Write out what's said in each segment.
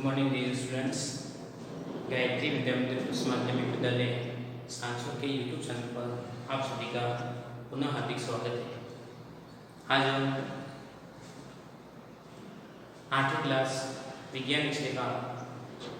Good morning dear students. Gayatri Vidya Mandir Uchch माध्यमिक विद्यालय सांसद के यूट्यूब चैनल पर आप सभी का पुनः हार्दिक स्वागत है। आज हम 8वीं क्लास विज्ञान विषय का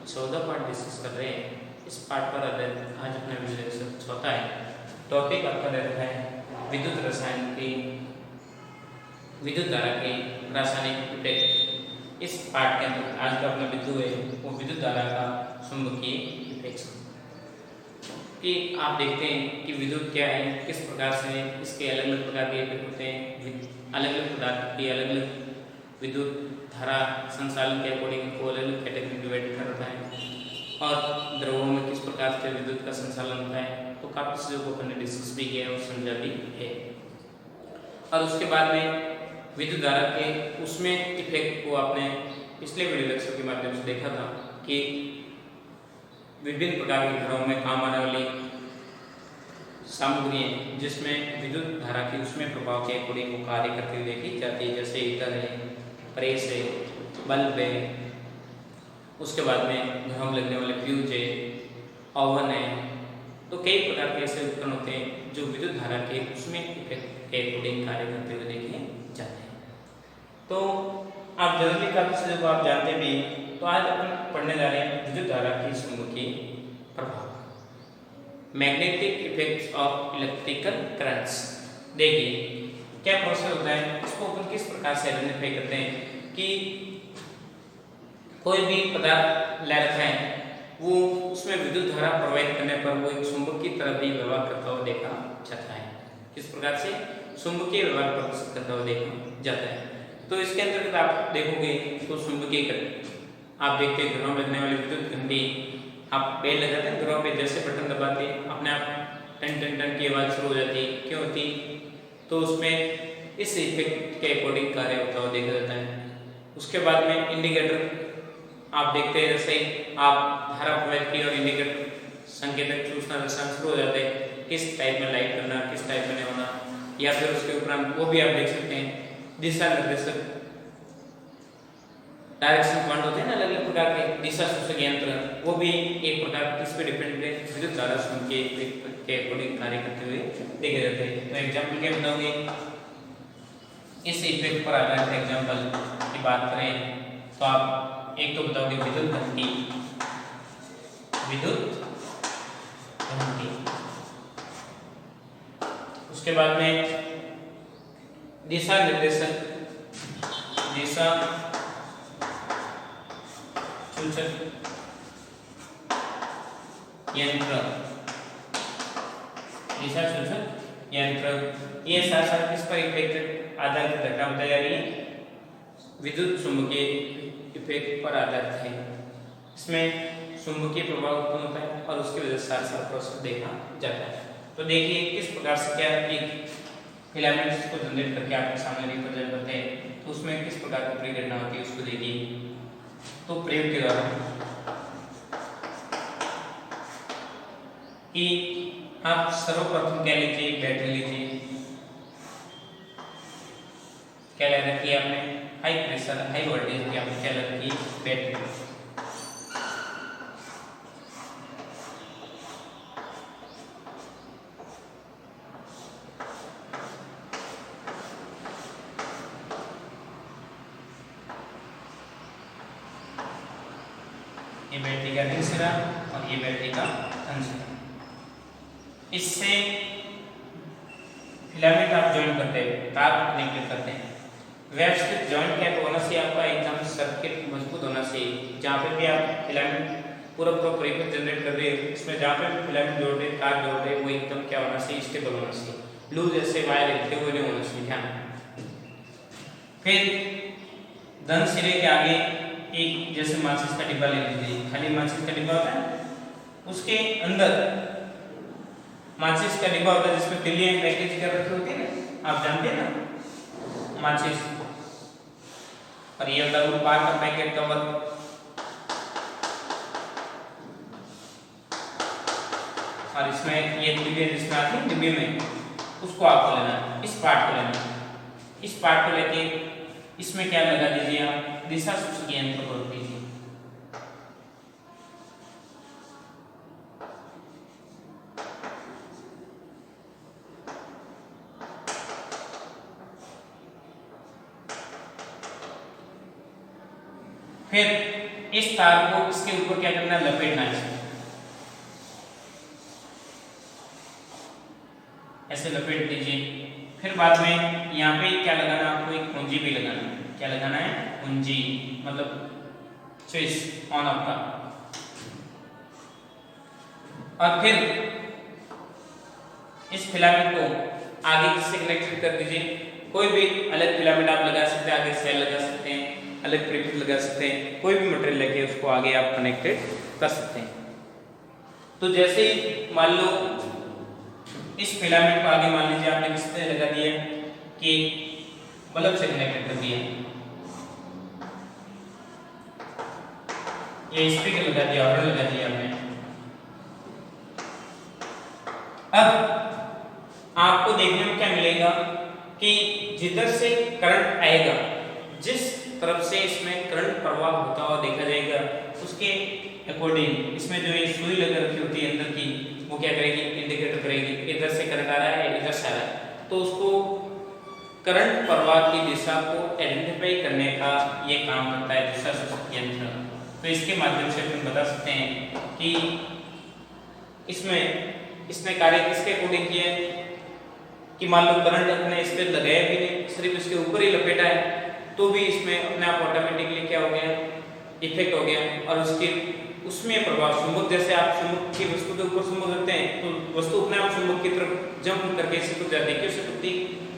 14 पार्ट डिस्कस कर रहे हैं। इस पार्ट पर आज अपना विषय चौथा है। टॉपिक आपका दे रखा है विद्युत रसायन की विद्युत धारा की रासायनिक इफेक्ट। इस पाठ के अंदर आज का अपना बिंदु है वो विद्युत धारा का चुंबकीय इफेक्ट। कि आप देखते हैं कि विद्युत क्या है, किस प्रकार से इसके अलग अलग प्रकार के इफेक्ट होते हैं। अलग अलग प्रकार की अलग अलग विद्युत धारा संचालन के अकॉर्डिंग को अलग अलग कैटेगरी डिवाइड कर रखा है और द्रवों में किस प्रकार से विद्युत का संचालन होता है। तो काफी चीजों को अपने डिस्कस भी किया और समझा भी है। और उसके बाद में विद्युत धारा के उसमें इफेक्ट को आपने पिछले वीडियो लेक्चर के माध्यम से देखा था कि विभिन्न प्रकार के घरों में काम आने वाली सामग्री है जिसमें विद्युत धारा की उसमें प्रभाव के अकॉर्डिंग वो कार्य करती हुई देखी जाती है। जैसे हीटर है, प्रेस है, बल्ब है, उसके बाद में घरों में लगने वाले फ्यूज है, ओवन है। तो कई प्रकार के ऐसे उपकरण होते हैं जो विद्युत धारा के उसमें इफेक्ट के अकॉर्डिंग कार्य करते हुए देखे जाते हैं। तो आप जनरली काफी चीजों को आप जानते भी। तो आज अपन पढ़ने जा रहे हैं विद्युत धारा की चुंबकीय प्रभाव, magnetic effects of electrical currents. देखिए क्या प्रोसेस होता है, इसको अपन किस प्रकार से आइडेंटिफाई करते हैं कि कोई भी पदार्थ ले रखा है वो उसमें विद्युत धारा प्रवाहित करने पर वो एक चुंबक की तरह भी व्यवहार करता हुआ देखा जाता है। किस प्रकार से चुंबकीय व्यवहार प्रदर्शित करता हुआ देखा जाता है। तो इसके अंतर्गत आप देखोगे तो चुंबकीय आप देखते हैं घरों में लगने वाली विद्युत घंटी, आप बेल लगाते हैं घरों पे, जैसे बटन दबाते अपने आप टन टन टन की आवाज शुरू हो जाती। क्यों होती? तो उसमें इस इफेक्ट के अकॉर्डिंग कार्य होता हुआ देखा जाता है। उसके बाद में इंडिकेटर आप देखते हैं, जैसे आप धारा प्रवाहित की और इंडिकेटर संकेतक सूचना दर्शाना शुरू हो जाते हैं किस टाइप में लाइट करना, किस टाइप में नहीं होना। या फिर उसके उपरांत वो भी आप देख सकते हैं दिशा निर्देशक डायरेक्शन पॉइंट होते हैं ना, अलग अलग प्रकार के दिशा सूचक यंत्र, वो भी एक प्रकार इस पे डिपेंड है विद्युत धारा के अकॉर्डिंग कार्य करते हुए देखे जाते हैं। तो एग्जाम्पल क्या बताओगे? इस इफेक्ट पर आधारित एग्जाम्पल की बात करें तो आप एक तो बताओगे विद्युत घंटी, विद्युत घंटी। उसके बाद में दिशा निर्देशक, दिशा सूचक यंत्र, दिशा सूचक यंत्र। ये साथ साथ किस पर इफेक्ट आधारित घटना बताई जा रही है? विद्युत चुंबकीय इफेक्ट पर आधारित है। इसमें चुंबकीय प्रभाव उत्पन्न होता है और उसकी वजह से साथ साथ प्रोसेस देखा जाता है। तो देखिए किस प्रकार से क्या एक फिलामेंट्स को जनरेट करके आपके सामने रिप्रेजेंट करते हैं। तो उसमें किस प्रकार की प्रतिक्रिया होती है उसको देखिए। तो प्रयोग के द्वारा कि आप सर्वप्रथम क्या लीजिए, बैटरी लीजिए। क्या ले रखी है आपने? हाई प्रेशर हाई वोल्टेज की आपने क्या ले रखी है? बैटरी। ये बैटरी का रिंग सिरा और ये बैटरी का धन सिरा। इससे फिलामेंट आप ज्वाइन करते हैं, तार कनेक्ट करते हैं। व्यवस्थित जॉइंट क्या होना चाहिए आपका? एकदम सर्किट मजबूत होना चाहिए। जहाँ पे भी आप फिलामेंट पूरा इफेक्ट जनरेट कर रहे हैं, इसमें जहाँ पे भी फिलामेंट जोड़ रहे, तार जोड़ रहे, वो एकदम क्या होना चाहिए? स्टेबल होना चाहिए। लूज ऐसे वायर हिलते हुए नहीं होना चाहिए। ध्यान। फिर धन सिरे के आगे एक जैसे माचिस का डिब्बा ले लीजिए। खाली माचिस का डिब्बा होता है, उसके अंदर माचिस का डिब्बा होता है जिसमें तिलियां पैकेज कर रखी होती है ना, आप जानते हैं ना माचिस। और ये होता है पार का पैकेट कवर। और इसमें ये तिलियां जिसमें आती है डिब्बे में, उसको आपको लेना है, इस पार्ट को लेना है। इस पार्ट को लेके इसमें क्या लगा दीजिए आप? दिशा सूचक यंत्र को रख दीजिए। फिर इस तार को इसके ऊपर क्या करना है, लपेटना है, ऐसे लपेट दीजिए। फिर बाद में यहाँ पे क्या लगाना है, आपको एक कुंजी भी लगाना है। क्या लगाना है, कुंजी, मतलब स्विच ऑन ऑफ का। और फिर इस फिलामेंट को आगे किससे कनेक्टेड कर दीजिए, कोई भी अलग फिलामेंट आप लगा सकते हैं, आगे सेल लगा सकते हैं, अलग प्रीफिक्स लगा सकते हैं, कोई भी मटेरियल लेके उसको आगे आप कनेक्टेड कर सकते हैं। तो जैसे मान लो इस फिलामेंट को आगे मान लीजिए आपने किससे लगा दिया कि बल्ब से कनेक्टेड कर दिया, ये स्पीकर लगा दिया, ऑर्डर लगा दिया आपने। अब आपको देखने में क्या मिलेगा कि जिधर से करंट आएगा, जिस तरफ से इसमें करंट प्रवाह होता हुआ देखा जाएगा, उसके अकॉर्डिंग इसमें जो ये सुई लगा रखी होती है अंदर की, वो क्या करेगी, इंडिकेटर करेगी इधर से करंट आ रहा है, इधर से आ रहा है। तो उसको करंट प्रवाह की दिशा को आइडेंटिफाई करने का ये काम करता है दिशा सूचक यंत्र। तो इसके माध्यम से हम बता सकते हैं कि इसने कार्य किसके अकॉर्डिंग किया है कि मान लो करंट अपने इस पर लगाया भी नहीं, सिर्फ इसके ऊपर ही लपेटा है, तो भी इसमें अपने आप ऑटोमेटिकली क्या हो गया, इफेक्ट हो गया। और उसमें प्रभाव चुंबक, जैसे आप चुंबक की वस्तु के ऊपर चुंबक रखते हैं तो वस्तु अपने आप चुंबक की तरफ जंप करके सिकुड़ जाती है। क्यों सिकुड़ती,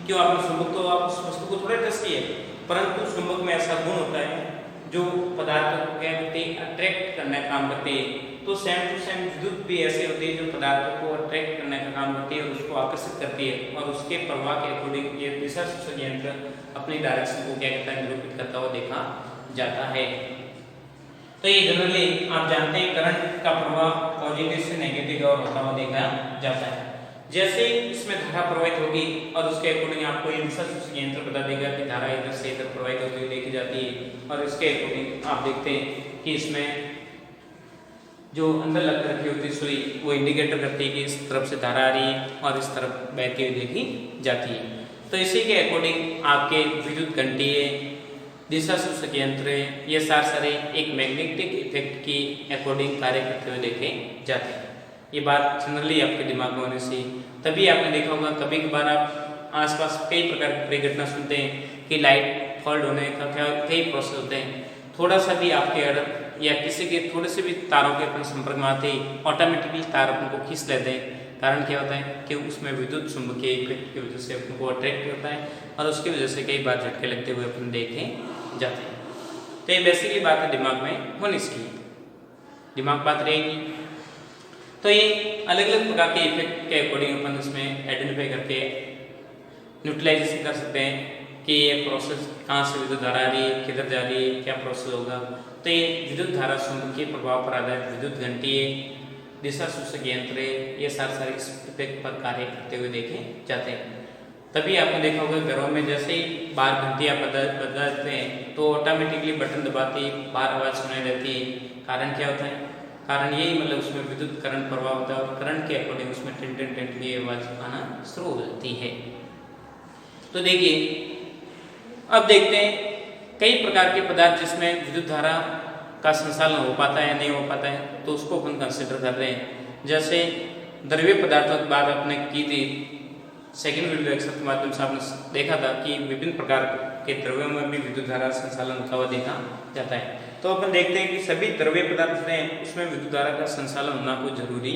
क्यों, आपने चुंबक तो आप उस वस्तु को थोड़ा टच किया, परंतु चुंबक में ऐसा गुण होता है जो पदार्थ को क्या करती है, अट्रैक्ट करने का काम करती है। तो सेम टू सेम विद्युत भी ऐसे होती है जो पदार्थों को अट्रैक्ट करने का काम करती है और उसको आकर्षित करती है, और उसके प्रवाह के अकॉर्डिंग ये दिशा सूचक यंत्र अपनी डायरेक्शन को क्या करता है, निरूपित करता हुआ देखा जाता है। तो ये जनरली आप जानते हैं करंट का प्रवाह पॉजिटिव से नेगेटिव और होता हुआ देखा जाता है। जैसे इसमें धारा प्रवाहित होगी और उसके अकॉर्डिंग आपको ये दिशा सूचक यंत्र बता देगा कि धारा इधर से इधर प्रवाहित होती हुई देखी जाती है, और इसके अकॉर्डिंग आप देखते हैं कि इसमें जो अंदर लग रखी होती है सुई, वो इंडिकेटर करती है कि इस तरफ से धारा आ रही है और इस तरफ बहती हुई देखी जाती है। तो इसी के अकॉर्डिंग आपके विद्युत घंटी, दिशा सूचक यंत्र, ये सारे एक मैग्नेटिक इफेक्ट की अकॉर्डिंग कार्य करते हुए देखे जाते हैं। ये बात जनरली आपके दिमाग में होने से, तभी आपने देखा होगा कभी कभार आप आसपास कई प्रकार की घटना सुनते हैं कि लाइट फॉल्ट होने का कई प्रोसेस होते हैं। थोड़ा सा भी आपके अर्थ या किसी के थोड़े से भी तारों के अपन संपर्क में आते ही ऑटोमेटिकली तार अपन को खींच लेते हैं। कारण क्या होता है कि उसमें विद्युत चुंबकीय इफेक्ट की वजह से अपन को अट्रैक्ट करता है, और उसकी वजह से कई बार झटके लगते हुए अपन देखे जाते हैं। तो ये बेसिकली बात है दिमाग में होनी चाहिए, दिमाग बात रहेगी। तो ये अलग अलग प्रकार के इफेक्ट के अकॉर्डिंग अपन इसमें आइडेंटिफाई करके न्यूट्रलाइजेशन कर सकते हैं कि ये प्रोसेस कहाँ से विद्युत धारा आ रही है, किधर जा रही है, क्या प्रोसेस होगा। तो ये विद्युत धारा चुंबकीय प्रभाव पर आधारित विद्युत घंटी, दिशा सूचक यंत्र, ये सारे इस इफेक्ट पर कार्य करते हुए देखे जाते हैं। तभी आपने देखा होगा घरों में जैसे ही बाहर घंटियाँ बजाते हैं तो ऑटोमेटिकली बटन दबाते ही बाहर आवाज़ सुनाई देती है। कारण क्या होता है, कारण यही मतलब उसमें विद्युत करंट प्रवाह होता है और करंट के अकॉर्डिंग उसमें टिन टिन टिन की आवाज़ आना शुरू हो जाती है। तो देखिए अब देखते हैं कई प्रकार के पदार्थ जिसमें विद्युत धारा का संचालन हो पाता है, नहीं हो पाता है, तो उसको अपन कंसिडर कर रहे हैं। जैसे द्रव्य पदार्थों की बात आपने की थी सेकेंड वीडियो लेक्चर के माध्यम से आपने देखा था कि विभिन्न प्रकार के द्रव्यों में भी विद्युत धारा संचालन होता हुआ देखा जाता है। तो अपन देखते हैं कि सभी द्रव्य पदार्थ हैं उसमें विद्युत धारा का संचालन होना कोई जरूरी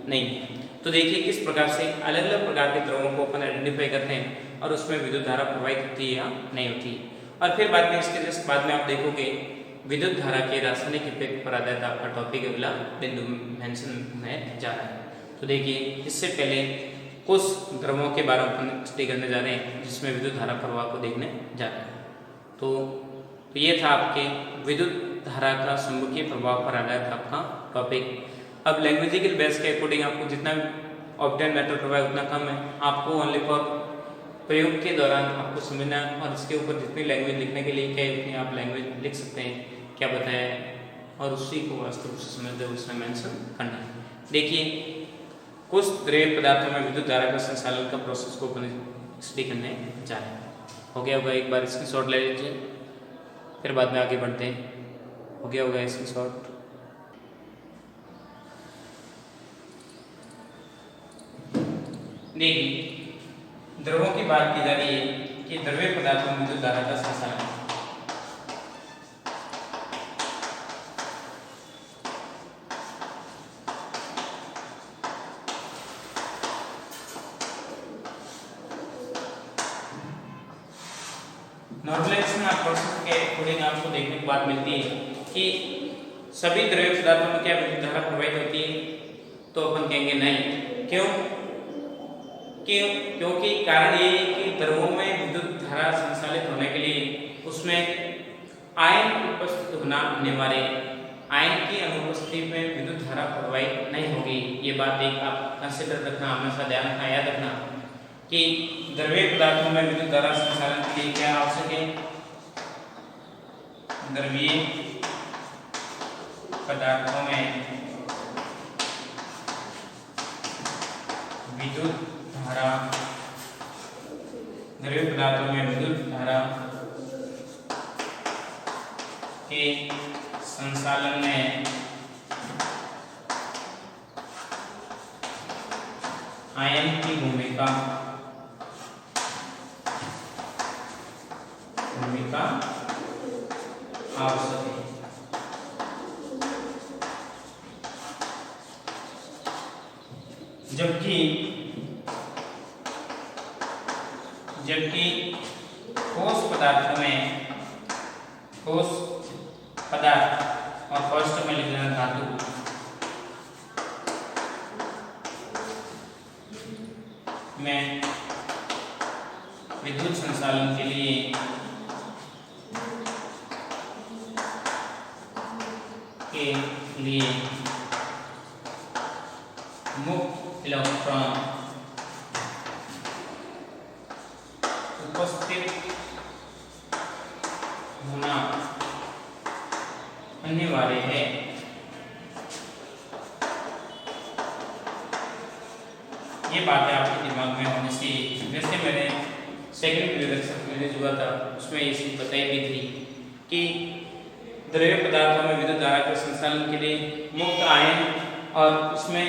नहीं है। तो देखिए किस प्रकार से अलग अलग प्रकार के द्रव्यों को अपन आइडेंटिफाई करते हैं और उसमें विद्युत धारा प्रवाहित होती है या नहीं होती है। और फिर बाद में इसके जस्ट बाद में आप देखोगे विद्युत धारा के रासायनिक इफेक्ट पर आधारित आपका टॉपिक अगला बिंदु मेंशन में जा रहा है। तो देखिए इससे पहले कुछ द्रव्यों के बारे में अपन स्टडी करने जा रहे हैं जिसमें विद्युत धारा प्रवाह को देखने जा रहे हैं। तो ये था आपके विद्युत धारा का चुंबकीय प्रभाव पर आधारित आपका टॉपिक। अब लैंग्वेजिकल बेस के अकॉर्डिंग आपको जितना ऑब्टेन मैटर प्रवाह उतना कम है, आपको ओनली फॉर प्रयोग के दौरान आपको समझना और इसके ऊपर जितनी लैंग्वेज लिखने के लिए क्या उतनी आप लैंग्वेज लिख सकते हैं, क्या बताया और उसी को वास्तव रूप से समझते हुए उसमें मेंशन करना है। देखिए कुछ द्रव्य पदार्थों में विद्युत धारा का संचालन का प्रोसेस को अपन स्टडी करने जा रहे हैं। हो गया होगा, एक बार स्क्रीनशॉट ले लीजिए, फिर बाद में आगे बढ़ते हैं। हो गया होगा इसकी शॉर्ट। देखिए द्रवों की बात की जा रही है कि द्रव्य पदार्थों में विद्युत धारा का संचालन। नॉर्मलाइजेशन ऑफ प्रोसेस के अकॉर्डिंग आपको देखने को बात मिलती है कि सभी द्रव्य पदार्थों में क्या विद्युत धारा प्रवाहित होती है, तो अपन कहेंगे नहीं। क्यों? क्योंकि कारण ये है कि द्रवों में विद्युत धारा संचालित होने के लिए उसमें आयन उपस्थित होना अनिवार्य है। आयन की अनुपस्थिति में विद्युत धारा प्रवाहित नहीं होगी। ये बात एक आप कंसिडर रखना, हमेशा ध्यान रखना, याद रखना कि द्रव्य पदार्थों में विद्युत धारा संचालन के लिए क्या आवश्यक है? द्रव्य पदार्थों में विद्युत धारा, द्रव्य पदार्थों में विद्युत धारा के संचालन में आयन की भूमिका आवश्यक है। जबकि ठोस पदार्थों में, ठोस पदार्थ और फर्स्ट में लिख लेना धातु में विद्युत संचालन के लिए मुक्त इलेक्ट्रॉन उपस्थित होना अनिवार्य है। ये बातें आपके दिमाग में होनी चाहिए। जैसे मैंने सेकंड लेक्चर में जो था उसमें ये चीज बताई भी थी कि द्रव्य पदार्थों में विद्युत धारा के संचालन के लिए मुक्त आयन और उसमें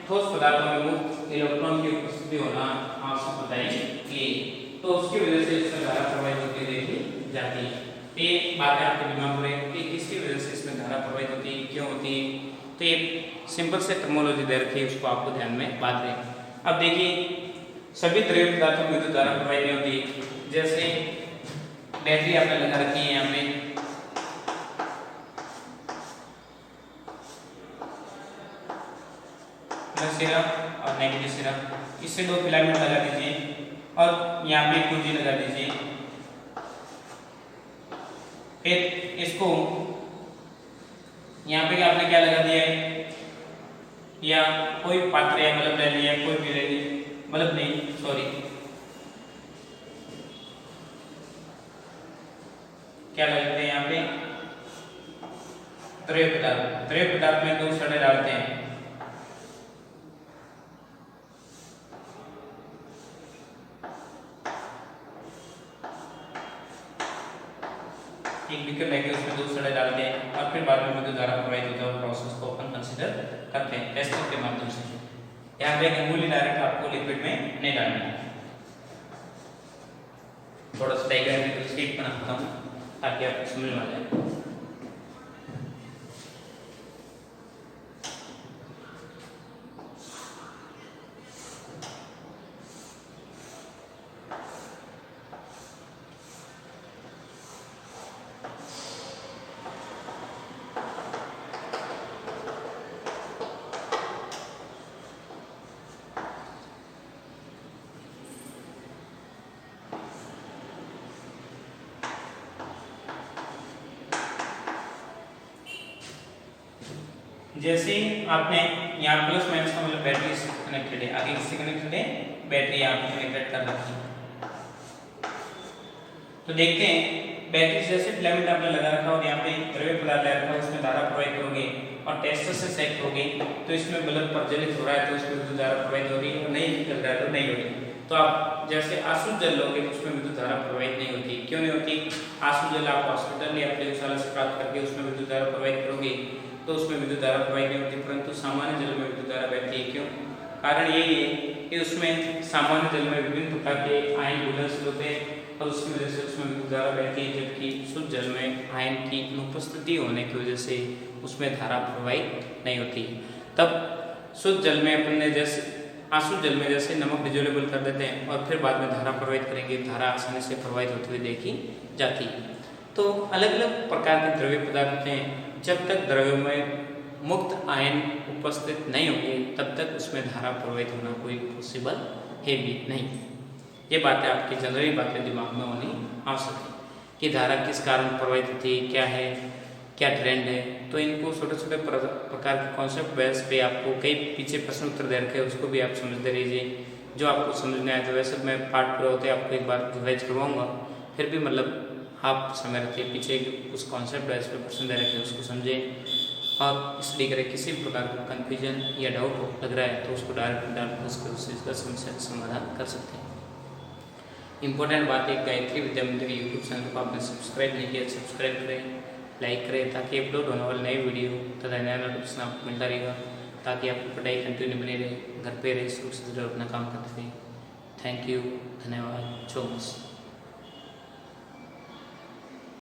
ठोस पदार्थों में मुक्त इलेक्ट्रॉन की उपस्थिति होना आवश्यक बताई गई, तो उसकी वजह से इसमें धारा प्रवाहित होती देखी जाती है। तो ये बातें आपके दिमाग में कि किसकी वजह से इसमें धारा प्रवाहित होती है, क्यों होती है, तो ये सिंपल से टर्मोलॉजी दे रखी है, उसको आपको ध्यान में बात दें। अब देखिए सभी द्रव्य पदार्थों में विद्युत धारा प्रवाहित नहीं होती। जैसे बैटरी आपने लगा रखी है यहाँ पे, प्लस सिरा और नेगेटिव सिरा, इससे दो फिलामेंट लगा दीजिए और यहाँ पे कुंजी लगा दीजिए। फिर इसको यहाँ पे आपने क्या लगा दिया है, या कोई पात्र या बल्ब ले लिया, कोई भी ले लिया, बल्ब नहीं सॉरी, क्या लगाते हैं यहाँ पे द्रव्य पदार्थ। द्रव्य पदार्थ में दो सड़े डालते हैं, एक बीकर लेके उसमें दूध सड़े डालते हैं और फिर बाद में विद्युत धारा प्रवाहित होता है। प्रोसेस को अपन कंसीडर करते हैं टेस्टिंग के माध्यम से। यहाँ पे अमूल्य डायरेक्ट आपको लिक्विड में नहीं डालना है। थोड़ा सा डायग्राम स्केच बनाता हूँ ताकि आपको समझ में आ जाए। जैसे आपने यहाँ प्लस माइनस का मतलब बैटरी से कनेक्टेड है, आगे किससे कनेक्टेड है, बैटरी आपने कनेक्टेड कर रखी है। तो देखते हैं बैटरी जैसे फिलामेंट आपने लगा रखा और यहाँ पे द्रव्य पदार्थ लगा रखा है, उसमें धारा प्रवाहित करोगे और टेस्टर से चेक करोगे तो इसमें बल्ब प्रज्वलित हो रहा है तो इसमें विद्युत धारा प्रवाहित हो रही है, और नहीं निकल रहा है तो नहीं हो रही। तो आप जैसे अशुद्ध जल लोगे तो उसमें विद्युत धारा प्रवाहित नहीं होती। क्यों नहीं होती? आंसू जल आप हॉस्पिटल या प्रयोगशाला से प्राप्त करके उसमें विद्युत धारा प्रवाहित करोगे तो उसमें विद्युत धारा प्रवाहित नहीं होती, परंतु सामान्य जल में विद्युत धारा बहती है। क्यों? कारण यही है कि उसमें सामान्य जल में विभिन्न प्रकार के आयन घुलनशील होते हैं और उसकी वजह से उसमें विद्युत धारा बहती है, जबकि शुद्ध जल में आयन की अनुपस्थिति होने की वजह से उसमें धारा प्रवाहित नहीं होती। तब शुद्ध जल में अपन ने जैसे आंसू जल में जैसे नमक डिजोलेबल कर देते हैं और फिर बाद में धारा प्रवाहित करेंगे, धारा आसानी से प्रवाहित होती हुई देखी जाती है। तो अलग अलग प्रकार के द्रव्य पदार्थ होते हैं, जब तक द्रव्यों में मुक्त आयन उपस्थित नहीं होंगे तब तक उसमें धारा प्रवाहित होना कोई पॉसिबल है भी नहीं। ये बातें आपकी जनरली बातें दिमाग में होनी आवश्यक है कि धारा किस कारण प्रवाहित होती है, क्या है, क्या ट्रेंड है। तो इनको छोटे छोटे प्रकार के कॉन्सेप्ट बेस पे आपको कई पीछे प्रश्न उत्तर दे रखे हैं, उसको भी आप समझते रहिए। जो आपको समझ में आया तो वैसे मैं पार्ट पूरा होते आपको एक बार रिवाइज करवाऊँगा, फिर भी मतलब आप समय रखिए पीछे उस कॉन्सेप्ट बेस पे प्रश्न दे रखे उसको समझें और इसलिए करें। किसी भी प्रकार का कन्फ्यूजन या डाउट लग रहा है तो उसको डायरेक्ट डाल उसके उस चीज़ का समस्या समाधान कर सकते हैं। इंपॉर्टेंट बात है, गायत्री विद्या मंदिर यूट्यूब चैनल को आपने सब्सक्राइब नहीं किया, सब्सक्राइब करें, लाइक करें ताकि अपलोड होने वाले नए वीडियो तथा नया नोटिफिकेशन आपको मिलता रहेगा, ताकि आपकी पढ़ाई कंटिन्यू बनी रहे, घर पे रहे, सुरक्षित रहे, अपना काम करते रहे। थैंक यू, धन्यवाद, सो मच।